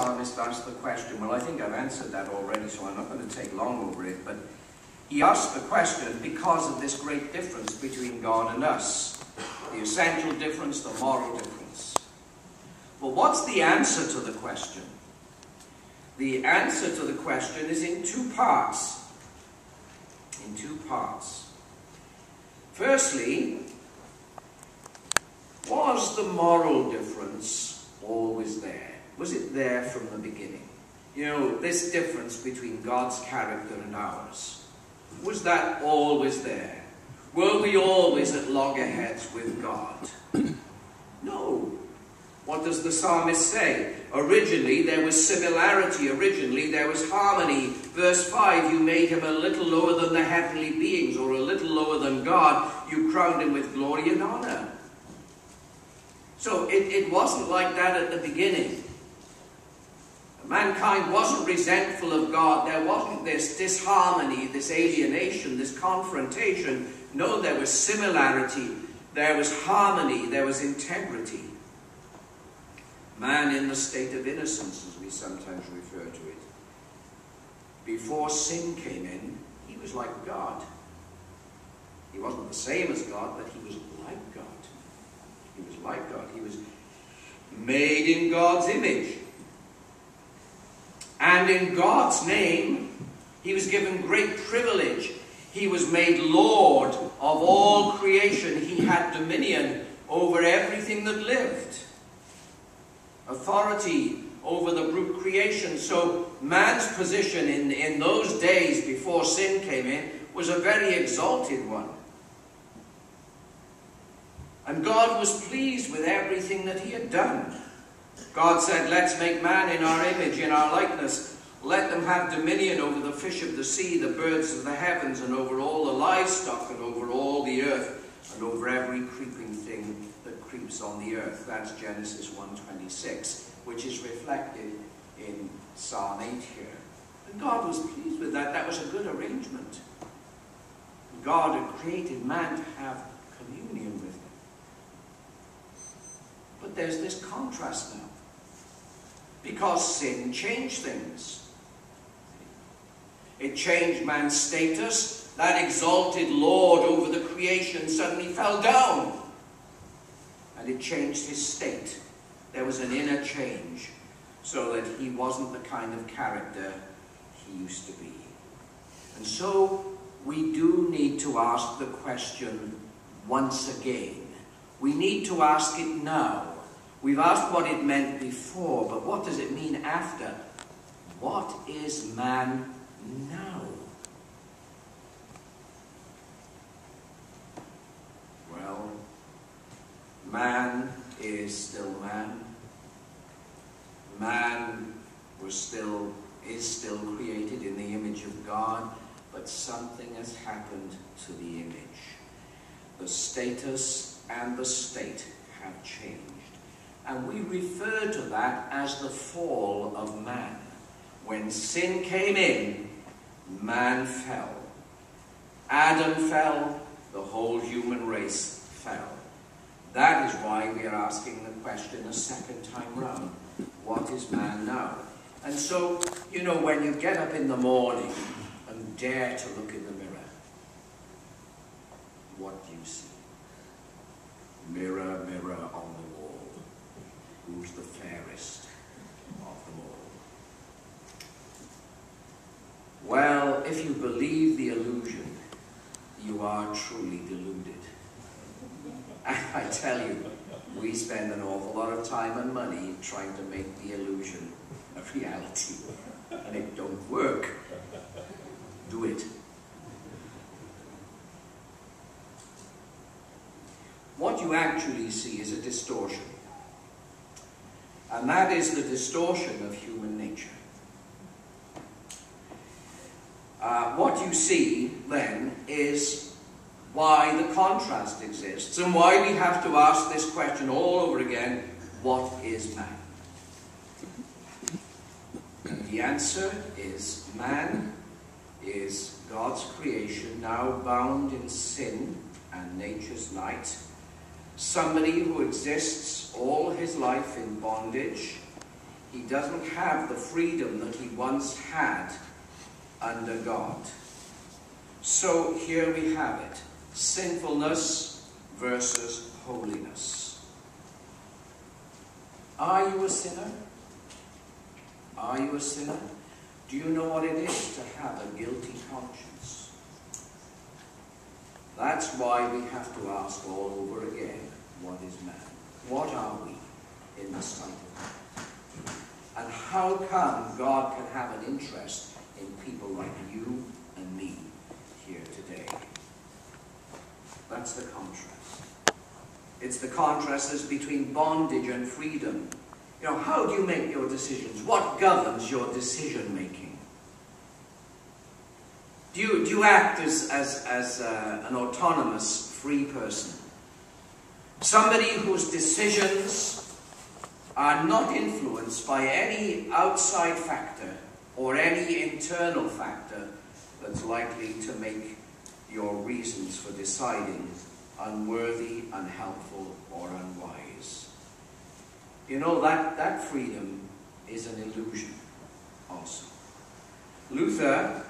psalmist asked the question? Well, I think I've answered that already, so I'm not going to take long over it. But he asked the question because of this great difference between God and us. The essential difference, the moral difference. Well, what's the answer to the question? The answer to the question is in two parts. In two parts. Firstly, was the moral difference always there? Was it there from the beginning? You know, this difference between God's character and ours. Was that always there? Were we always at loggerheads with God? No. What does the psalmist say? Originally there was similarity. Originally there was harmony. Verse 5, you made him a little lower than the heavenly beings, or a little lower than God. You crowned him with glory and honor. So it wasn't like that at the beginning. Mankind wasn't resentful of God. There wasn't this disharmony, this alienation, this confrontation. No, there was similarity. There was harmony. There was integrity. Man in the state of innocence, as we sometimes refer to it. Before sin came in, he was like God. He wasn't the same as God, but he was like God. He was like God. He was made in God's image. And in God's name, he was given great privilege. He was made Lord of all creation. He had dominion over everything that lived. Authority over the brute creation. So man's position in those days before sin came in was a very exalted one. And God was pleased with everything that he had done. God said, let's make man in our image, in our likeness. Let them have dominion over the fish of the sea, the birds of the heavens, and over all the livestock, and over all the earth, and over every creeping thing that creeps on the earth. That's Genesis 1:26, which is reflected in Psalm 8 here. And God was pleased with that. That was a good arrangement. God had created man to have communion with him. But there's this contrast now. Because sin changed things. It changed man's status. That exalted Lord over the creation suddenly fell down. And it changed his state. There was an inner change, so that he wasn't the kind of character he used to be. And so we do need to ask the question once again. We need to ask it now. We've asked what it meant before, but what does it mean after? What is man now? Well, man is still man. Man is still created in the image of God, but something has happened to the image. The status and the state have changed. And we refer to that as the fall of man. When sin came in, man fell. Adam fell, the whole human race fell. That is why we are asking the question a second time round. What is man now? And so, you know, when you get up in the morning and dare to look in the mirror, what do you see? Mirror, mirror on the wall. Who's the fairest of them all? Well, if you believe the illusion, you are truly deluded. And I tell you, we spend an awful lot of time and money trying to make the illusion a reality. And it don't work. Do it. What you actually see is a distortion. And that is the distortion of human nature. What you see, then, is why the contrast exists and why we have to ask this question all over again, what is man? And the answer is man is God's creation, now bound in sin and nature's night. Somebody who exists all his life in bondage, He doesn't have the freedom that he once had under God. So here we have it. Sinfulness versus holiness. Are you a sinner? Are you a sinner? Do you know what it is to have a guilty conscience? That's why we have to ask all over again, what is man? What are we in the sight of God? And how come God can have an interest in people like you and me here today? That's the contrast. It's the contrast that's between bondage and freedom. You know, how do you make your decisions? What governs your decision making? Do you act as an autonomous, free person? Somebody whose decisions are not influenced by any outside factor or any internal factor that's likely to make your reasons for deciding unworthy, unhelpful, or unwise. You know, that freedom is an illusion also. Luther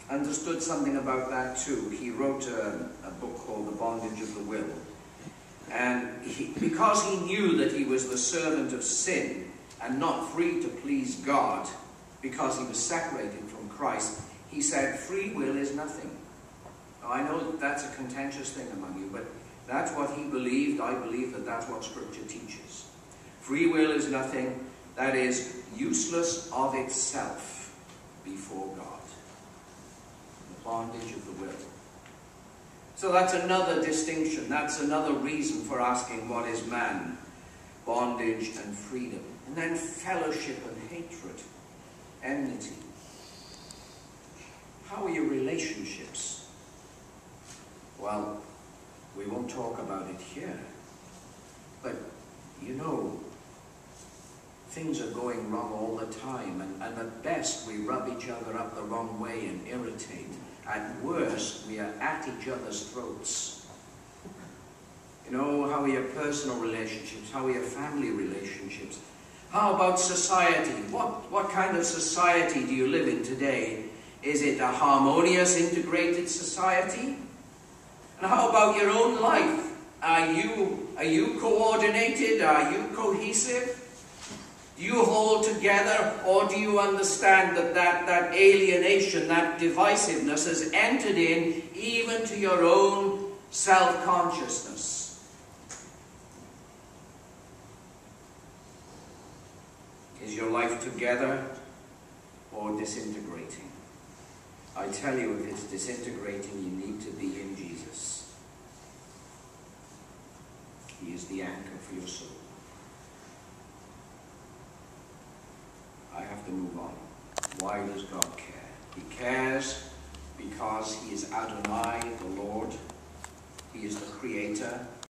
understood something about that too. He wrote a book called The Bondage of the Will. And because he knew that he was the servant of sin and not free to please God, because he was separated from Christ, he said, free will is nothing. Now, I know that's a contentious thing among you, but that's what he believed. I believe that that's what Scripture teaches. Free will is nothing. That is useless of itself before God. The bondage of the will. So that's another distinction. That's another reason for asking what is man? Bondage and freedom. And then fellowship and hatred. Enmity. How are your relationships? Well, we won't talk about it here. But, you know, things are going wrong all the time. And at best, we rub each other up the wrong way and irritate. At worst, we are at each other's throats. You know, how are your personal relationships? How are your family relationships? How about society? What kind of society do you live in today? Is it a harmonious, integrated society? And how about your own life? Are you coordinated? Are you cohesive? Do you hold together, or do you understand that alienation, that divisiveness has entered in even to your own self-consciousness? Is your life together or disintegrating? I tell you, if it's disintegrating, you need to be in Jesus. He is the anchor for your soul. I have to move on. Why does God care? He cares because he is Adonai, the Lord. He is the Creator.